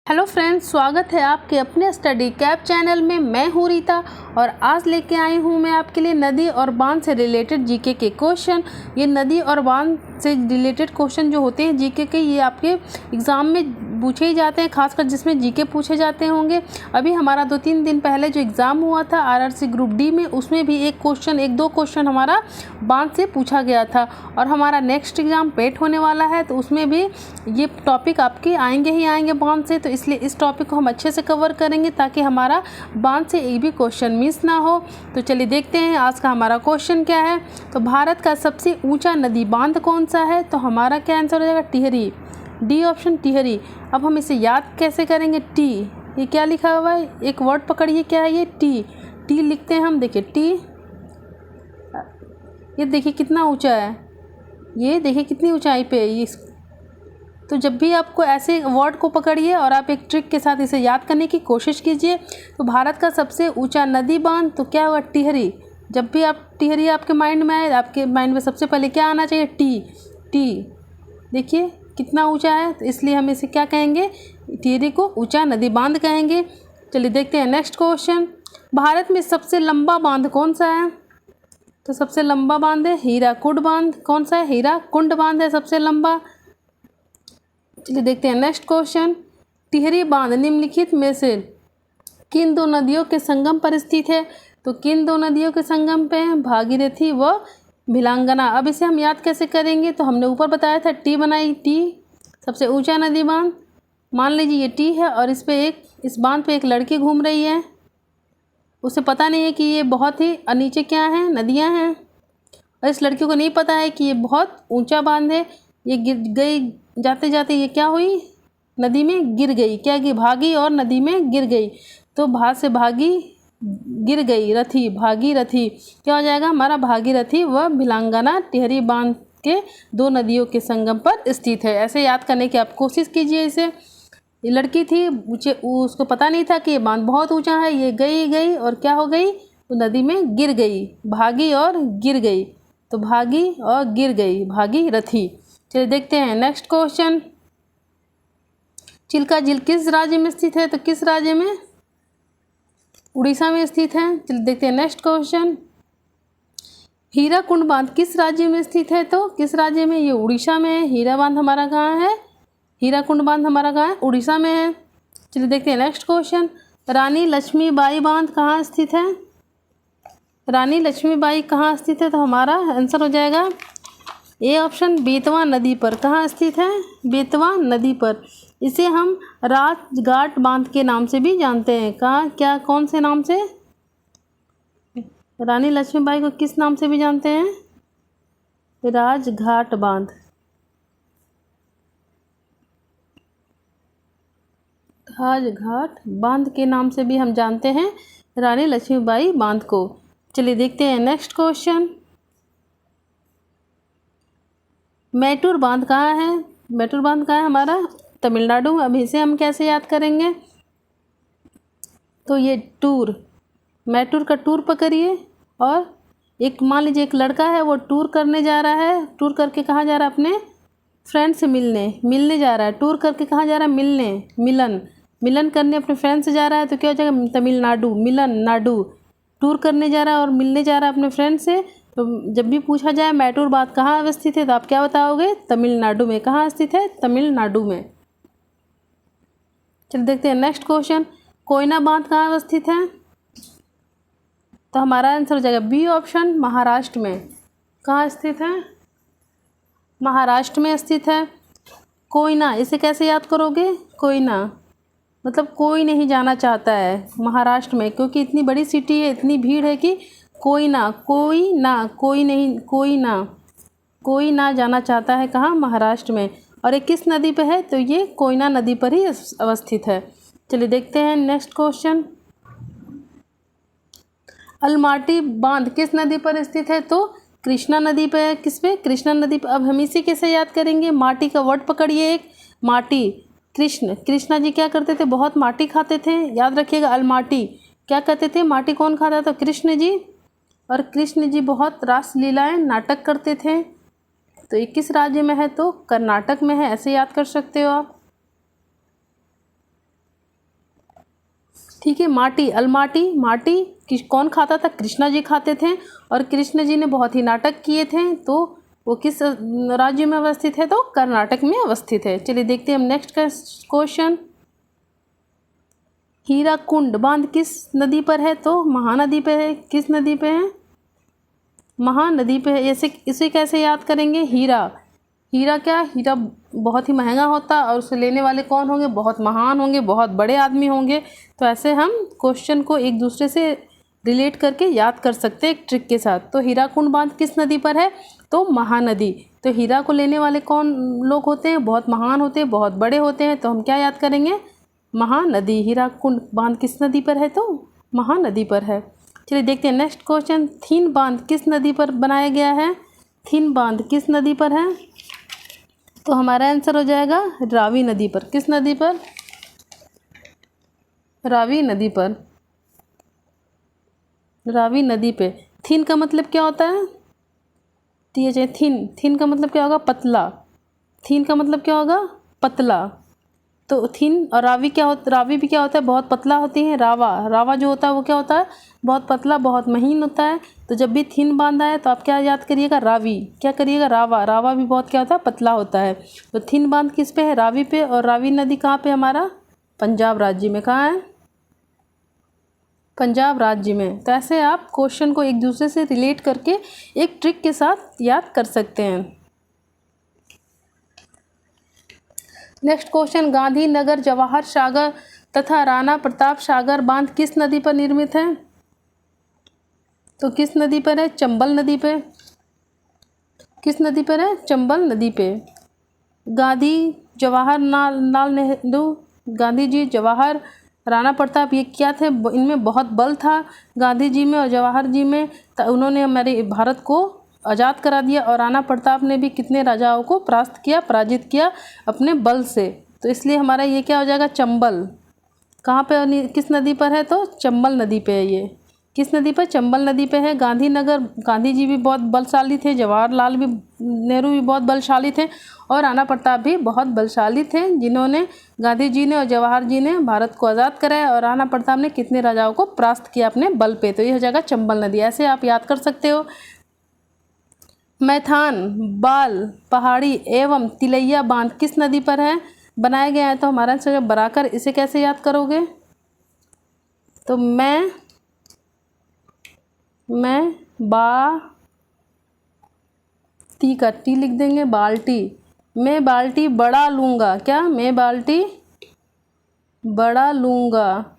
Hello friends, स्वागत है आपके अपने स्टडी कैप चैनल में। मैं हूँ रीता और आज लेके आई हूँ मैं आपके लिए नदी और बांध से रिलेटेड जीके के क्वेश्चन। ये नदी और बांध से रिलेटेड क्वेश्चन जो होते हैं जीके के, ये आपके एग्ज़ाम में पूछे ही जाते हैं, खासकर जिसमें जीके पूछे जाते होंगे। अभी हमारा 2-3 दिन पहले जो एग्ज़ाम हुआ था आरआरसी ग्रुप डी में, उसमें भी एक दो क्वेश्चन हमारा बांध से पूछा गया था। और हमारा नेक्स्ट एग्ज़ाम पेट होने वाला है, तो उसमें भी ये टॉपिक आपके आएंगे ही आएंगे बांध से। तो इसलिए इस टॉपिक को हम अच्छे से कवर करेंगे ताकि हमारा बांध से एक भी क्वेश्चन मिस ना हो। तो चलिए देखते हैं आज का हमारा क्वेश्चन क्या है। तो भारत का सबसे ऊंचा नदी बांध कौन सा है? तो हमारा क्या आंसर हो जाएगा? टिहरी। D option Tehri. अब हम इसे याद कैसे करेंगे? टी, ये क्या लिखा हुआ है? एक वर्ड पकड़िए, क्या है ये? टी। टी लिखते हैं हम, देखिए टी। ये देखिए कितना ऊंचा है, ये देखिए कितनी ऊंचाई पे है ये। तो जब भी आपको ऐसे वर्ड को पकड़िए और आप एक ट्रिक के साथ इसे याद करने की कोशिश कीजिए। तो भारत का सबसे ऊंचा नदी बांध तो क्या होगा? टिहरी। जब भी आप टिहरी आपके माइंड में आए, आपके माइंड में सबसे पहले क्या आना चाहिए? टी। टी देखिए कितना ऊंचा है, तो इसलिए हम इसे क्या कहेंगे? टिहरी को ऊंचा नदी बांध कहेंगे। चलिए देखते हैं नेक्स्ट क्वेश्चन। भारत में सबसे लंबा बांध कौन सा है? तो सबसे लंबा बांध है हीराकुड बांध। कौन सा है? हीराकुंड बांध है सबसे लंबा। चलिए देखते हैं नेक्स्ट क्वेश्चन। टिहरी बांध निम्नलिखित में से किन दो नदियों के संगम पर स्थित है? तो किन दो नदियों के संगम पे है? भागीरथी व भिलांगना। अब इसे हम याद कैसे करेंगे? तो हमने ऊपर बताया था, टी बनाई, टी सबसे ऊंचा नदी बांध। मान लीजिए ये टी है और इस बांध पे एक लड़की घूम रही है, उसे पता नहीं है कि ये बहुत ही नीचे क्या है, नदियाँ हैं। और इस लड़की को नहीं पता है कि ये बहुत ऊंचा बांध है। ये गिर गई, जाते जाते ये क्या हुई? नदी में गिर गई। क्या गिर? भागी और नदी में गिर गई। तो से भागी गिर गई, रथी, भागीरथी। क्या हो जाएगा हमारा? भागीरथी व भिलांगना टिहरी बांध के दो नदियों के संगम पर स्थित है। ऐसे याद करने की आप कोशिश कीजिए इसे। ये लड़की थी, उसको पता नहीं था कि ये बांध बहुत ऊंचा है। ये गई और क्या हो गई? तो नदी में गिर गई। भागी और गिर गई, तो भागी और गिर गई, भागीरथी। चलिए देखते हैं नेक्स्ट क्वेश्चन। चिल्का झील किस राज्य में स्थित है? तो किस राज्य में? उड़ीसा में स्थित है। चलिए देखते हैं नेक्स्ट क्वेश्चन। हीराकुंड बांध किस राज्य में स्थित है? तो किस राज्य में? ये उड़ीसा में है। हीरा बांध हमारा कहाँ है? हीराकुंड बांध हमारा कहाँ है? उड़ीसा में है। चलिए देखते हैं नेक्स्ट क्वेश्चन। रानी लक्ष्मीबाई बांध कहाँ स्थित है? रानी लक्ष्मीबाई कहाँ स्थित है? तो हमारा आंसर हो जाएगा ए ऑप्शन, बेतवा नदी पर। कहाँ स्थित है? बेतवा नदी पर। इसे हम राजघाट बांध के नाम से भी जानते हैं। कहाँ, क्या, कौन से नाम से? रानी लक्ष्मीबाई को किस नाम से भी जानते हैं? राजघाट बांध। राजघाट बांध के नाम से भी हम जानते हैं रानी लक्ष्मीबाई बांध को। चलिए देखते हैं नेक्स्ट क्वेश्चन। मैटूर बांध कहाँ है? मैटूर बांध कहाँ है हमारा? तमिलनाडु में। अब इसे हम कैसे याद करेंगे? तो ये टूर, मैटूर का टूर पकड़िए। और एक मान लीजिए एक लड़का है, वो टूर करने जा रहा है। टूर करके कहाँ जा रहा है? अपने फ्रेंड से मिलने जा रहा है। टूर करके कहाँ जा रहा है? मिलन करने अपने फ्रेंड से जा रहा है। तो क्या हो जाएगा? तमिलनाडु, मिलन नाडु। टूर करने जा रहा है और मिलने जा रहा है अपने फ्रेंड से। तो जब भी पूछा जाए मैटूर बांध कहाँ अवस्थित है, तो आप क्या बताओगे? तमिलनाडु में। कहाँ स्थित है? तमिलनाडु में। चलिए देखते हैं नेक्स्ट क्वेश्चन। कोयना बांध कहाँ अवस्थित है? तो हमारा आंसर हो जाएगा बी ऑप्शन, महाराष्ट्र में। कहाँ स्थित है? महाराष्ट्र में स्थित है। कोयना, इसे कैसे याद करोगे? कोयना मतलब कोई नहीं जाना चाहता है महाराष्ट्र में, क्योंकि इतनी बड़ी सिटी है, इतनी भीड़ है कि कोई ना जाना चाहता है। कहाँ? महाराष्ट्र में। और ये किस नदी पे है? तो ये कोयना नदी पर ही अवस्थित है। चलिए देखते हैं नेक्स्ट क्वेश्चन। अलमाटी बांध किस नदी पर स्थित है? तो कृष्णा नदी पे है। किस पे? कृष्णा नदी पे। अब हम इसे कैसे याद करेंगे? माटी का वर्ड पकड़िए एक, माटी। कृष्णा जी क्या करते थे? बहुत माटी खाते थे। याद रखिएगा, अलमाटी क्या कहते थे? माटी कौन खाता था? कृष्ण जी। और कृष्ण जी बहुत रास लीलाएं, नाटक करते थे। तो ये किस राज्य में है? तो कर्नाटक में है। ऐसे याद कर सकते हो आप। ठीक है। माटी, अलमाटी, माटी कौन खाता था? कृष्णा जी खाते थे, और कृष्ण जी ने बहुत ही नाटक किए थे, तो वो किस राज्य में अवस्थित है? तो कर्नाटक में अवस्थित है। चलिए देखते हैं हम नेक्स्ट क्वेश्चन। हीराकुंड बांध किस नदी पर है? तो महानदी पे है। किस नदी पे है? महानदी पे है। इसे कैसे याद करेंगे? हीरा क्या? हीरा बहुत ही महंगा होता है, और उसे लेने वाले कौन होंगे? बहुत महान होंगे, बहुत बड़े आदमी होंगे। तो ऐसे हम क्वेश्चन को एक दूसरे से रिलेट करके याद कर सकते हैं एक ट्रिक के साथ। तो हीराकुंड बांध किस नदी पर है? तो महानदी। तो हीरा को लेने वाले कौन लोग होते हैं? बहुत महान होते हैं, बहुत बड़े होते हैं। तो हम क्या याद करेंगे? महानदी। हीराकुंड बांध किस नदी पर है? तो महानदी पर है। चलिए देखते हैं नेक्स्ट क्वेश्चन। थीन बांध किस नदी पर बनाया गया है? थीन बांध किस नदी पर है? तो हमारा आंसर हो जाएगा रावी नदी पर। किस नदी पर? रावी नदी पर। रावी नदी पे। थीन का मतलब क्या होता है? थीन का मतलब क्या होगा? पतला। थीन का मतलब क्या होगा? पतला। तो थीन और रावी क्या होता? रावी भी क्या होता है? बहुत पतला होती है। रावा जो होता है वो क्या होता है? बहुत पतला, बहुत महीन होता है। तो जब भी थीन बांध आए तो आप क्या याद करिएगा? रावी। क्या करिएगा? रावा भी बहुत क्या होता है? पतला होता है। तो थीन बांध किस पे है? रावी पे। और रावी नदी कहाँ पे? हमारा पंजाब राज्य में। कहाँ है? पंजाब राज्य में। तो ऐसे आप क्वेश्चन को एक दूसरे से रिलेट करके एक ट्रिक के साथ याद कर सकते हैं। Next question. गांधीनगर जवाहर सागर तथा राणा प्रताप सागर बांध किस नदी पर निर्मित है? तो किस नदी पर है? चंबल नदी पे। किस नदी पर है? चंबल नदी पे। जवाहरलाल नेहरू, गांधी जी, जवाहर, राणा प्रताप, ये क्या थे? इनमें बहुत बल था गांधी जी में और जवाहर जी में। उन्होंने हमारे भारत को आज़ाद करा दिया, और राणा प्रताप ने भी कितने राजाओं को पराजित किया अपने बल से। तो इसलिए हमारा ये क्या हो जाएगा? चंबल। कहाँ पे? किस नदी पर है? तो चंबल नदी पे है ये। किस नदी पर? चंबल नदी पे है। गांधीनगर, गांधी जी भी बहुत बलशाली थे, जवाहरलाल भी नेहरू भी बहुत बलशाली थे, और राणा प्रताप भी बहुत बलशाली थे, जिन्होंने गांधी जी ने और जवाहर जी ने भारत को आज़ाद कराया, और राणा प्रताप ने कितने राजाओं को परास्त किया अपने बल पे। तो ये हो जाएगा चंबल नदी। ऐसे आप याद कर सकते हो। मैथान, बाल पहाड़ी एवं तिलैया बांध किस नदी पर है? बनाया गया है। तो हमारा आंसर बराकर। इसे कैसे याद करोगे? तो मैं टी का टी लिख देंगे, बाल्टी। मैं बाल्टी बड़ा लूँगा। क्या? मैं बाल्टी बड़ा लूँगा।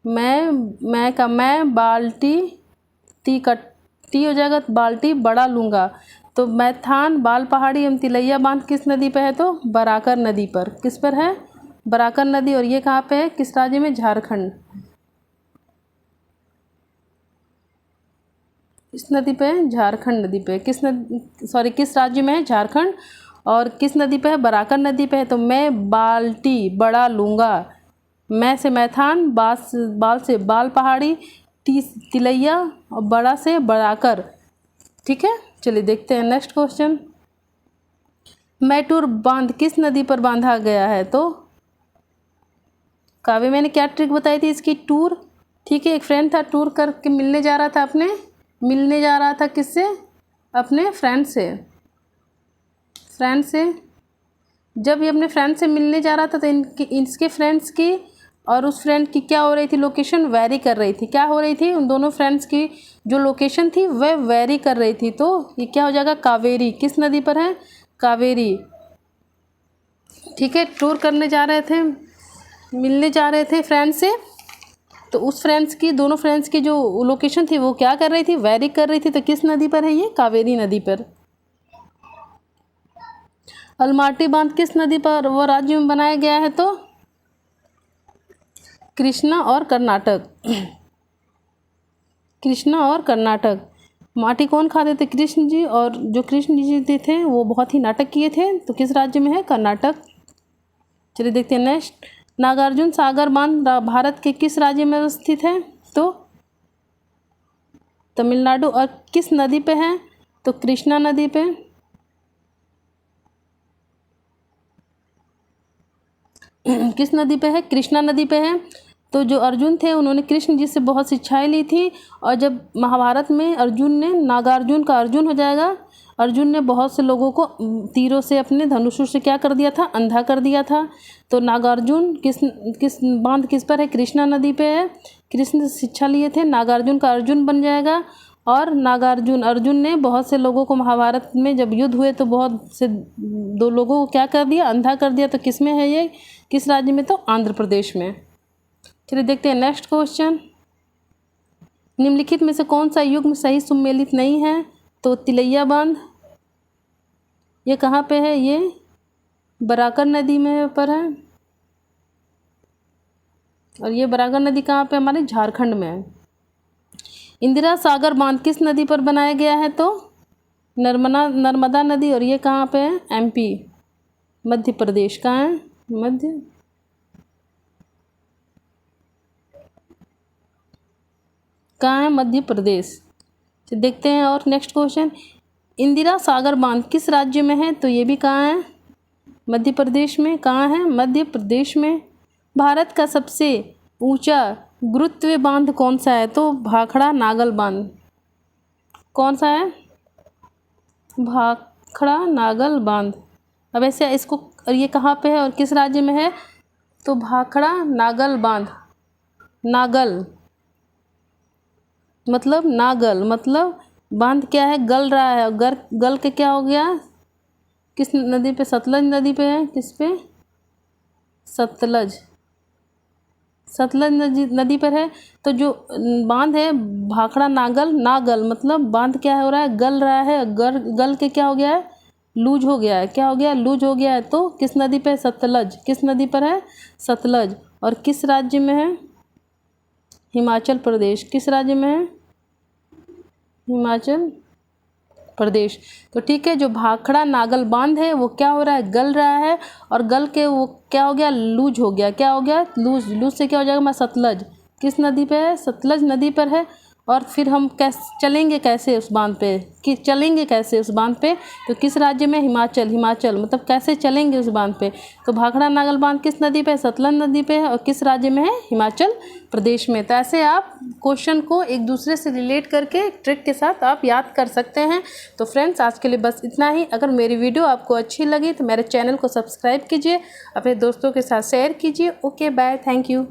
मैं बाल्टी, टी हो जाएगा बाल्टी बड़ा लूँगा। तो मैथान, बाल पहाड़ी एवं तिलैया बांध किस नदी पे है? तो बराकर नदी पर। किस पर है? बराकर नदी। और ये कहाँ पे है? किस राज्य में? झारखंड। किस नदी पे है? झारखंड नदी पे। किस राज्य में है? झारखंड। और किस नदी पे है? बराकर नदी पे है। तो मैं बाल्टी बड़ा लूँगा। मैं से मैथान, बाल से बाल पहाड़ी, तिलैया, और बड़ा से बराकर। ठीक है। चलिए देखते हैं नेक्स्ट क्वेश्चन। मैटूर बांध किस नदी पर बांधा गया है? तो काव्य, मैंने क्या ट्रिक बताई थी इसकी? टूर। ठीक है। एक फ्रेंड था, टूर करके मिलने जा रहा था किससे? अपने फ्रेंड से। जब ये अपने फ्रेंड से मिलने जा रहा था, तो इसके फ्रेंड्स की और उस फ्रेंड की क्या हो रही थी? लोकेशन वेरी कर रही थी। क्या हो रही थी? उन दोनों फ्रेंड्स की जो लोकेशन थी वह वेरी कर रही थी। तो ये क्या हो जाएगा? कावेरी। किस नदी पर है? कावेरी। ठीक है। टूर करने जा रहे थे, मिलने जा रहे थे फ्रेंड से, तो उस दोनों फ्रेंड्स की जो लोकेशन थी वो क्या कर रही थी? वेरी कर रही थी। तो किस नदी पर है ये? कावेरी नदी पर। अलमाटी बांध किस नदी पर वो राज्य में बनाया गया है? तो कृष्णा और कर्नाटक। कृष्णा और कर्नाटक। माटी कौन खाते थे? कृष्ण जी। और जो कृष्ण जी थे वो बहुत ही नाटक किए थे। तो किस राज्य में है? कर्नाटक। चलिए देखते हैं नेक्स्ट। नागार्जुन सागर बांध भारत के किस राज्य में स्थित है? तो तमिलनाडु। और किस नदी पे है? तो कृष्णा नदी पे। किस नदी पे है? कृष्णा नदी पे है। तो जो अर्जुन थे उन्होंने कृष्ण जी से बहुत शिक्षाएं ली थी, और जब महाभारत में अर्जुन ने, नागार्जुन का अर्जुन हो जाएगा, अर्जुन ने बहुत से लोगों को तीरों से, अपने धनुषों से क्या कर दिया था? अंधा कर दिया था। तो नागार्जुन किस बांध किस पर है? कृष्णा नदी पे है। कृष्ण से शिक्षा लिए थे, नागार्जुन का अर्जुन बन जाएगा। और नागार्जुन अर्जुन ने बहुत से लोगों को महाभारत में जब युद्ध हुए तो बहुत से 2 लोगों को क्या कर दिया? अंधा कर दिया। तो किस में है ये? किस राज्य में? तो आंध्र प्रदेश में। चलिए देखते हैं नेक्स्ट क्वेश्चन। निम्नलिखित में से कौन सा युग्म सही सुमेलित नहीं है? तो तिलैया बांध, ये कहाँ पे है? ये बराकर नदी में पर है। और ये बराकर नदी कहाँ पे? हमारे झारखंड में है। इंदिरा सागर बांध किस नदी पर बनाया गया है? तो नर्मदा नदी। और ये कहाँ पे है? एमपी, मध्य प्रदेश। कहाँ है? मध्य प्रदेश। तो देखते हैं और नेक्स्ट क्वेश्चन। इंदिरा सागर बांध किस राज्य में है? तो ये भी कहाँ है? मध्य प्रदेश में। कहाँ है? मध्य प्रदेश में। भारत का सबसे ऊंचा गुरुत्वीय बांध कौन सा है? तो भाखड़ा नागल बांध। कौन सा है? भाखड़ा नागल बांध। अब ऐसे इसको, और ये कहाँ पे है और किस राज्य में है? तो भाखड़ा नागल बांध, नागल मतलब बांध क्या है? गल रहा है। गल के क्या हो गया? किस नदी पे? सतलज नदी पे है। किस पे? सतलज नदी पर है। तो जो बांध है भाखड़ा नागल मतलब बांध क्या हो रहा है? गल रहा है। गल के क्या हो गया है? लूज हो गया है। क्या हो गया? लूज हो गया है। तो किस नदी पे? सतलज। किस नदी पर है? सतलज। और किस राज्य में है? हिमाचल प्रदेश। किस राज्य में है? हिमाचल प्रदेश। तो ठीक है, जो भाखड़ा नागल बांध है वो क्या हो रहा है? गल रहा है। और गल के वो क्या हो गया? लूज हो गया। क्या हो गया? लूज से क्या हो जाएगा? मैं सतलज। किस नदी पे है? सतलज नदी पर है। और फिर हम चलेंगे कैसे उस बांध पे? चलेंगे कैसे उस बांध पे? तो किस राज्य में? हिमाचल मतलब कैसे चलेंगे उस बांध पे? तो भाखड़ा नागल बांध किस नदी पे? सतलज नदी पे है। और किस राज्य में है? हिमाचल प्रदेश में। तो ऐसे आप क्वेश्चन को एक दूसरे से रिलेट करके ट्रिक के साथ आप याद कर सकते हैं। तो फ्रेंड्स, आज के लिए बस इतना ही। अगर मेरी वीडियो आपको अच्छी लगी तो मेरे चैनल को सब्सक्राइब कीजिए, अपने दोस्तों के साथ शेयर कीजिए। Okay, bye, thank you.